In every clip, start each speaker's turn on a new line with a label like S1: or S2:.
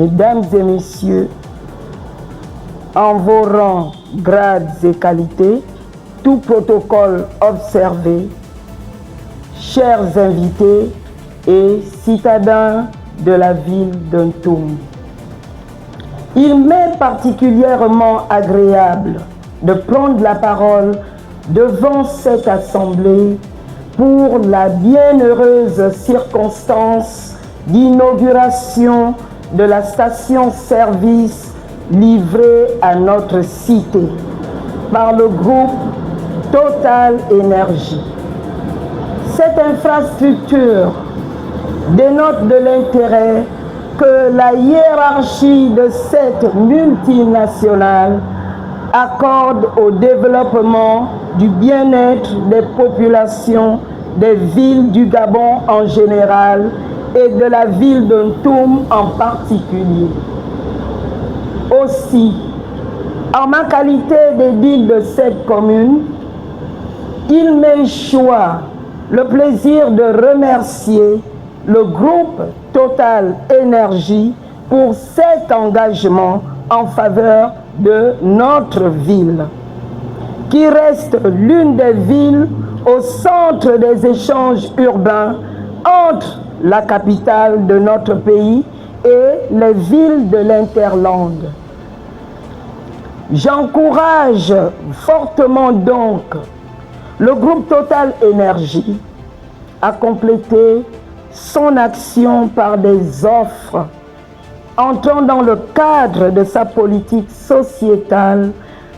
S1: Mesdames et messieurs, en vos rangs, grades et qualités, tout protocole observé, chers invités et citadins de la ville d'Untum, il m'est particulièrement agréable de prendre la parole devant cette assemblée pour la bienheureuse circonstance d'inauguration de la station-service livrée à notre cité par le groupe Total Énergie. Cette infrastructure dénote de l'intérêt que la hiérarchie de cette multinationale accorde au développement du bien-être des populations des villes du Gabon en général et de la ville d'Untum en particulier. Aussi, en ma qualité d'édile de cette commune, il m'échoit le plaisir de remercier le groupe Total Énergie pour cet engagement en faveur de notre ville, qui reste l'une des villes au centre des échanges urbains entre la capitale de notre pays et les villes de l'Interland. J'encourage fortement donc le groupe Total Énergie à compléter son action par des offres entrant dans le cadre de sa politique sociétale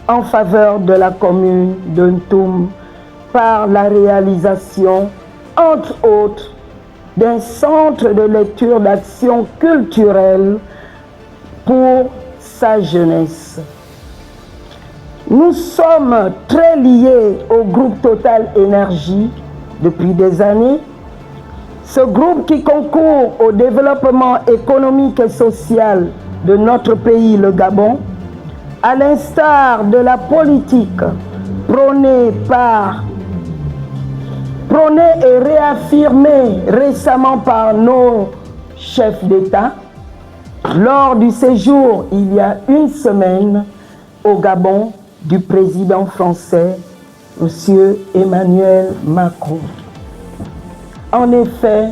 S1: en faveur de la commune d'Untum par la réalisation, entre autres, d'un centre de lecture d'action culturelle pour sa jeunesse. Nous sommes très liés au groupe Total Énergie depuis des années. Ce groupe qui concourt au développement économique et social de notre pays, le Gabon, à l'instar de la politique prônée et réaffirmée récemment par nos chefs d'État lors du séjour il y a une semaine au Gabon du président français, M. Emmanuel Macron. En effet,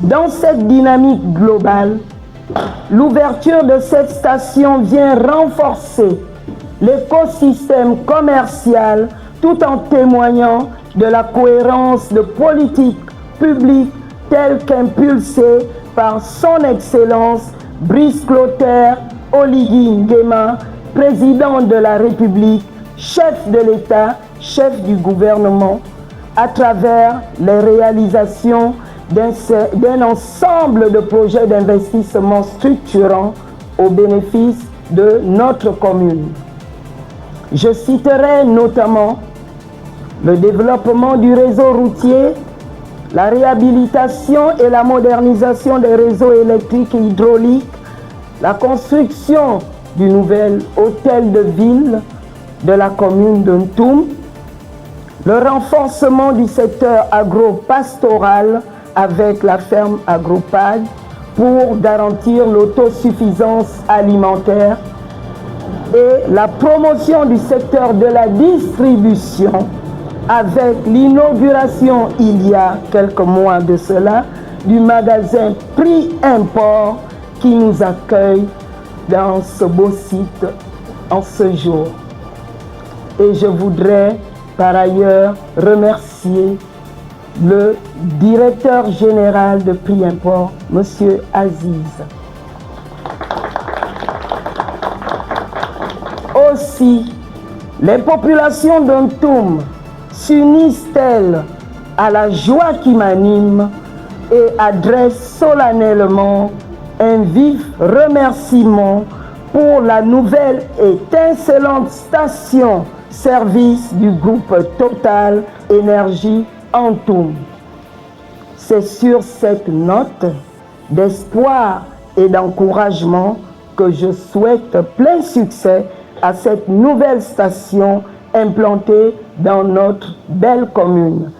S1: dans cette dynamique globale, l'ouverture de cette station vient renforcer l'écosystème commercial tout en témoignant de la cohérence de politiques publiques telles qu'impulsées par son Excellence Brice Clotaire Oligui Nguema, président de la République, chef de l'État, chef du gouvernement, à travers les réalisations d'un ensemble de projets d'investissement structurants au bénéfice de notre commune. Je citerai notamment le développement du réseau routier, la réhabilitation et la modernisation des réseaux électriques et hydrauliques, la construction du nouvel hôtel de ville de la commune d'Untum, le renforcement du secteur agro-pastoral avec la ferme Agropag pour garantir l'autosuffisance alimentaire et la promotion du secteur de la distribution avec l'inauguration il y a quelques mois de cela du magasin Prix Import qui nous accueille dans ce beau site en ce jour. Et je voudrais par ailleurs remercier le directeur général de Prix Import, M. Aziz. Aussi, les populations d'Untum s'unissent-elles à la joie qui m'anime et adressent solennellement un vif remerciement pour la nouvelle étincelante station-service du groupe Total Énergie Untum. C'est sur cette note d'espoir et d'encouragement que je souhaite plein succès à cette nouvelle station implantée dans notre belle commune.